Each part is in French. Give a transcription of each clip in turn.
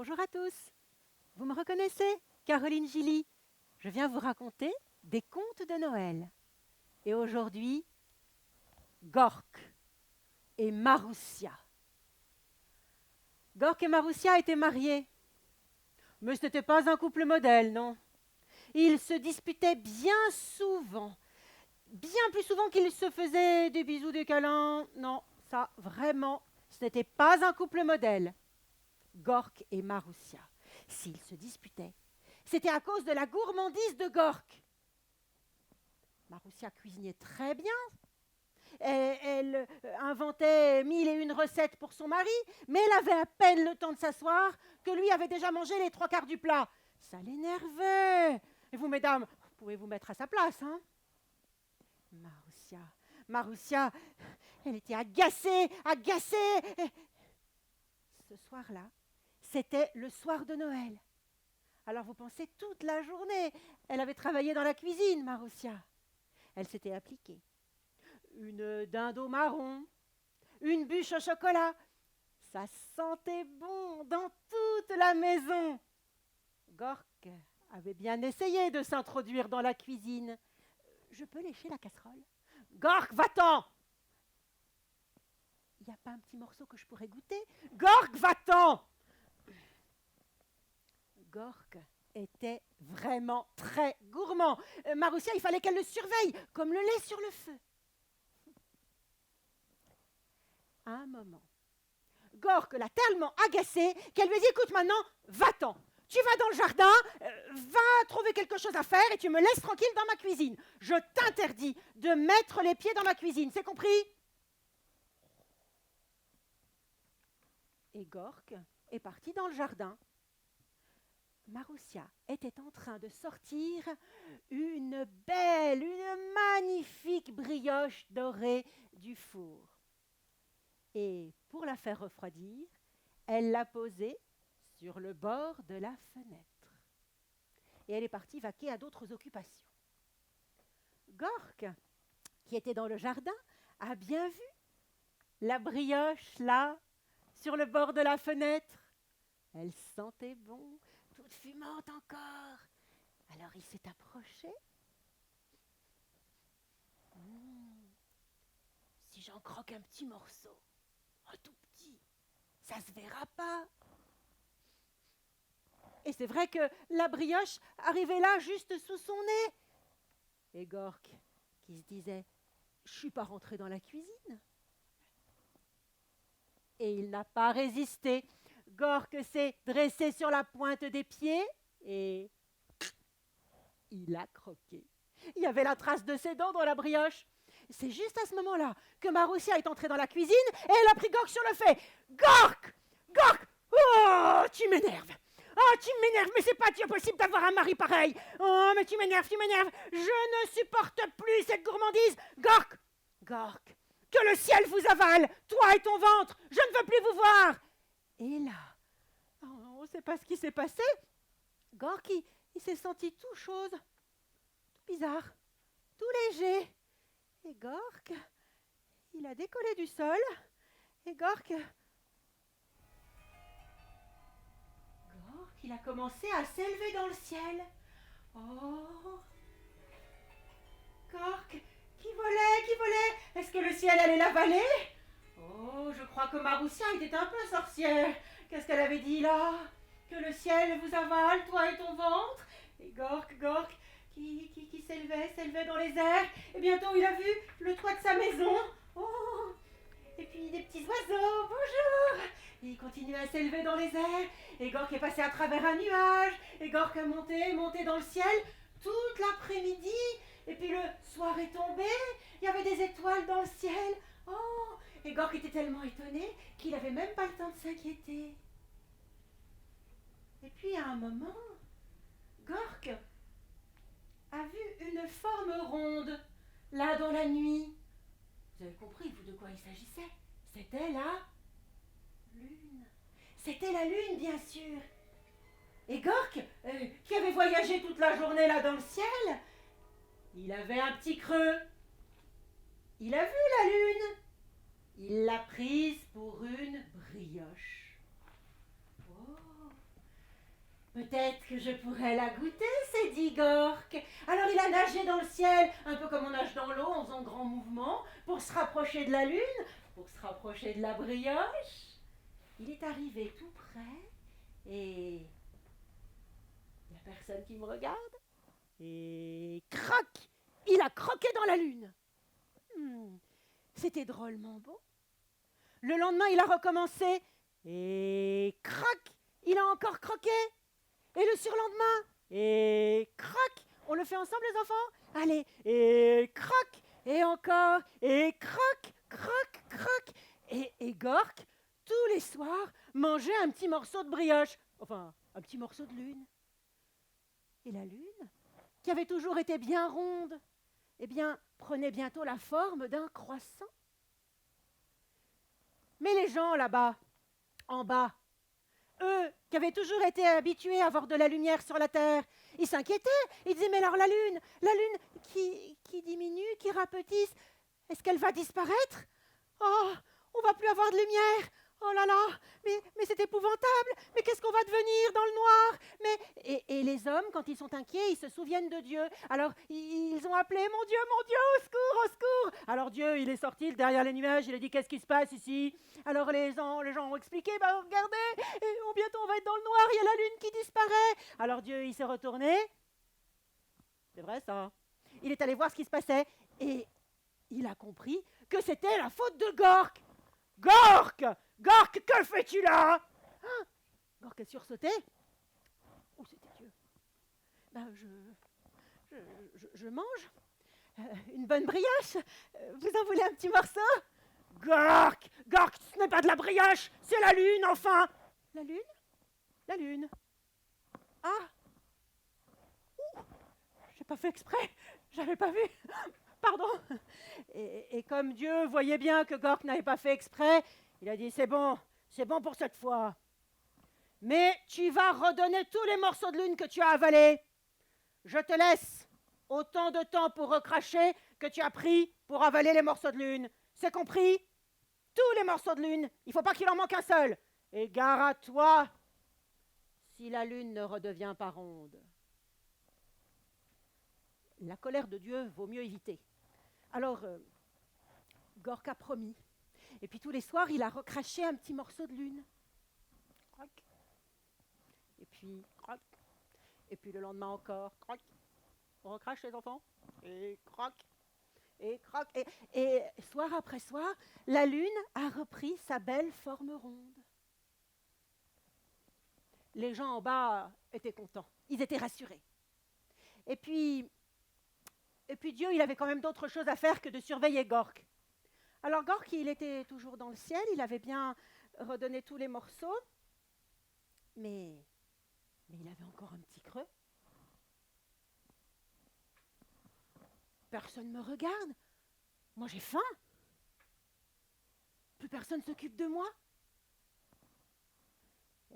Bonjour à tous. Vous me reconnaissez? Caroline Gilly. Je viens vous raconter des contes de Noël. Et aujourd'hui, Gork et Maroussia. Gork et Maroussia étaient mariés. Mais ce n'était pas un couple modèle, non. Ils se disputaient bien souvent. Bien plus souvent qu'ils se faisaient des bisous, des câlins. Non, ça, vraiment, ce n'était pas un couple modèle. Gork et Maroussia. S'ils se disputaient, c'était à cause de la gourmandise de Gork. Maroussia cuisinait très bien. Elle inventait 1001 recettes pour son mari, mais elle avait à peine le temps de s'asseoir que lui avait déjà mangé les 3/4 du plat. Ça l'énervait. Et vous, mesdames, vous pouvez vous mettre à sa place, hein? Maroussia, elle était agacée. Ce soir-là, c'était le soir de Noël. Alors vous pensez toute la journée. Elle avait travaillé dans la cuisine, Maroussia. Elle s'était appliquée. Une dinde au marron, une bûche au chocolat. Ça sentait bon dans toute la maison. Gork avait bien essayé de s'introduire dans la cuisine. Je peux lécher la casserole? Gork, va-t'en! Il n'y a pas un petit morceau que je pourrais goûter? Gork, va-t'en! Gork était vraiment très gourmand. Maroussia, il fallait qu'elle le surveille, comme le lait sur le feu. À un moment, Gork l'a tellement agacée qu'elle lui a dit, écoute maintenant, va-t'en. Tu vas dans le jardin, va trouver quelque chose à faire et tu me laisses tranquille dans ma cuisine. Je t'interdis de mettre les pieds dans ma cuisine, c'est compris? Et Gork est parti dans le jardin. Maroussia était en train de sortir une magnifique brioche dorée du four. Et pour la faire refroidir, elle l'a posée sur le bord de la fenêtre. Et elle est partie vaquer à d'autres occupations. Gork, qui était dans le jardin, a bien vu la brioche là, sur le bord de la fenêtre. Elle sentait bon, toute fumante encore. Alors il s'est approché. Si j'en croque un petit morceau, un tout petit, ça se verra pas. Et c'est vrai que la brioche arrivait là, juste sous son nez. Et Gork, qui se disait, je suis pas rentré dans la cuisine. Et il n'a pas résisté. Gork s'est dressé sur la pointe des pieds et il a croqué. Il y avait la trace de ses dents dans la brioche. C'est juste à ce moment-là que Maroussia est entrée dans la cuisine et elle a pris Gork sur le fait. Gork! Gork! Oh, tu m'énerves! Oh, tu m'énerves, mais c'est pas possible d'avoir un mari pareil! Oh, mais tu m'énerves! Je ne supporte plus cette gourmandise! Gork! Gork! Que le ciel vous avale, toi et ton ventre! Je ne veux plus vous voir! Et là, on ne sait pas ce qui s'est passé. Gork, il s'est senti tout chose, tout bizarre, tout léger. Et Gork, il a décollé du sol. Et Gork, il a commencé à s'élever dans le ciel. Oh, Gork, qui volait. Est-ce que le ciel allait l'avaler? Oh, je crois que Maroussia était un peu sorcière. Qu'est-ce qu'elle avait dit là? Que le ciel vous avale, toi et ton ventre? Et Gork, qui s'élevait dans les airs. Et bientôt il a vu le toit de sa maison. Oh, et puis des petits oiseaux, bonjour! Et il continue à s'élever dans les airs. Et Gork est passé à travers un nuage. Et Gork a monté dans le ciel toute l'après-midi. Et puis le soir est tombé. Il y avait des étoiles dans le ciel. Oh! Et Gork était tellement étonné qu'il n'avait même pas le temps de s'inquiéter. Et puis à un moment, Gork a vu une forme ronde, là dans la nuit. Vous avez compris, vous, de quoi il s'agissait? C'était la lune. C'était la lune, bien sûr. Et Gork, qui avait voyagé toute la journée là dans le ciel, il avait un petit creux. Il a vu la lune. Il l'a prise pour une brioche. Oh, Peut-être que je pourrais la goûter, s'est dit Gork. Alors il a nagé dans le ciel, un peu comme on nage dans l'eau, en faisant grand mouvement, pour se rapprocher de la lune, pour se rapprocher de la brioche. Il est arrivé tout près et il n'y a personne qui me regarde. Et crac, il a croqué dans la lune. C'était drôlement beau. Le lendemain, il a recommencé et crac, il a encore croqué. Et le surlendemain, et crac, on le fait ensemble les enfants? Allez, et crac, et encore, et crac, crac, crac. Et Gork, tous les soirs, mangeait un petit morceau de brioche, enfin, un petit morceau de lune. Et la lune, qui avait toujours été bien ronde, eh bien, prenait bientôt la forme d'un croissant. Mais les gens là-bas, en bas, eux, qui avaient toujours été habitués à voir de la lumière sur la terre, ils s'inquiétaient. Ils disaient, mais alors la lune qui diminue, qui rapetisse, est-ce qu'elle va disparaître? Oh, on va plus avoir de lumière. Oh là là, mais c'est épouvantable. Mais qu'est-ce qu'on va devenir dans le noir? Et les hommes, quand ils sont inquiets, ils se souviennent de Dieu. Alors, ils ont appelé, mon Dieu, au secours, au secours. Alors Dieu, il est sorti derrière les nuages, il a dit, qu'est-ce qui se passe ici? Alors les gens ont expliqué, regardez, bientôt on va être dans le noir, il y a la lune qui disparaît. Alors Dieu, il s'est retourné. C'est vrai ça. Il est allé voir ce qui se passait et il a compris que c'était la faute de Gork. Gork! Gork, que fais-tu là? Gork a sursauté. Oh, c'était Dieu. Je mange. Une bonne brioche. Vous en voulez un petit morceau? Gork! Gork, ce n'est pas de la brioche, c'est la lune, enfin! La lune? La lune. Ah! J'ai pas fait exprès, j'avais pas vu. Pardon. Et comme Dieu voyait bien que Gork n'avait pas fait exprès, il a dit, c'est bon pour cette fois. Mais tu vas redonner tous les morceaux de lune que tu as avalés. Je te laisse autant de temps pour recracher que tu as pris pour avaler les morceaux de lune. C'est compris? Tous les morceaux de lune, il ne faut pas qu'il en manque un seul. Et gare à toi si la lune ne redevient pas ronde. La colère de Dieu vaut mieux éviter. Alors, Gork a promis. Et puis tous les soirs, il a recraché un petit morceau de lune. Croc. Et puis, croc. Et puis le lendemain encore, croc. On recrache les enfants. Et croc. Et croc. Et soir après soir, la lune a repris sa belle forme ronde. Les gens en bas étaient contents. Ils étaient rassurés. Et puis Dieu, il avait quand même d'autres choses à faire que de surveiller Gork. Alors Gork, il était toujours dans le ciel, il avait bien redonné tous les morceaux, mais il avait encore un petit creux. Personne ne me regarde. Moi, j'ai faim. Plus personne s'occupe de moi.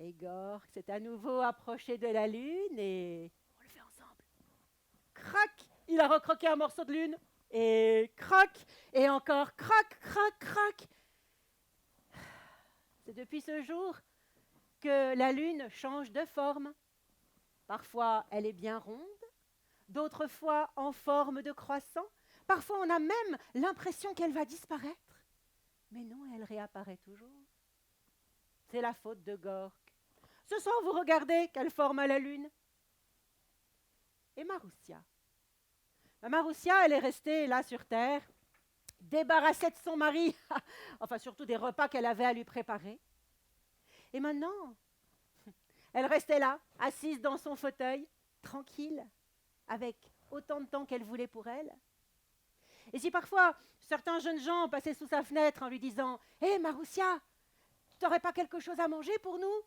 Et Gork s'est à nouveau approché de la lune et on le fait ensemble. Crac! Il a recroqué un morceau de lune. Et crac! Et encore crac, crac, crac. C'est depuis ce jour que la lune change de forme. Parfois, elle est bien ronde, d'autres fois en forme de croissant. Parfois, on a même l'impression qu'elle va disparaître. Mais non, elle réapparaît toujours. C'est la faute de Gork. Ce soir, vous regardez quelle forme a la lune. Et Maroussia. Maroussia, elle est restée là sur Terre, débarrassée de son mari, enfin surtout des repas qu'elle avait à lui préparer. Et maintenant, elle restait là, assise dans son fauteuil, tranquille, avec autant de temps qu'elle voulait pour elle. Et si parfois certains jeunes gens passaient sous sa fenêtre en lui disant « Hé, Maroussia, tu n'aurais pas quelque chose à manger pour nous ?»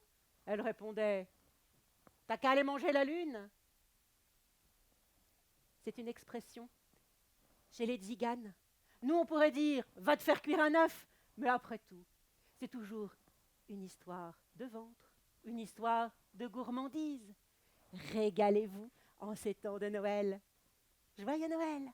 Elle répondait « T'as qu'à aller manger la lune !» C'est une expression chez les Tziganes. Nous, on pourrait dire « Va te faire cuire un œuf !» Mais après tout, c'est toujours une histoire de ventre, une histoire de gourmandise. Régalez-vous en ces temps de Noël. Joyeux Noël!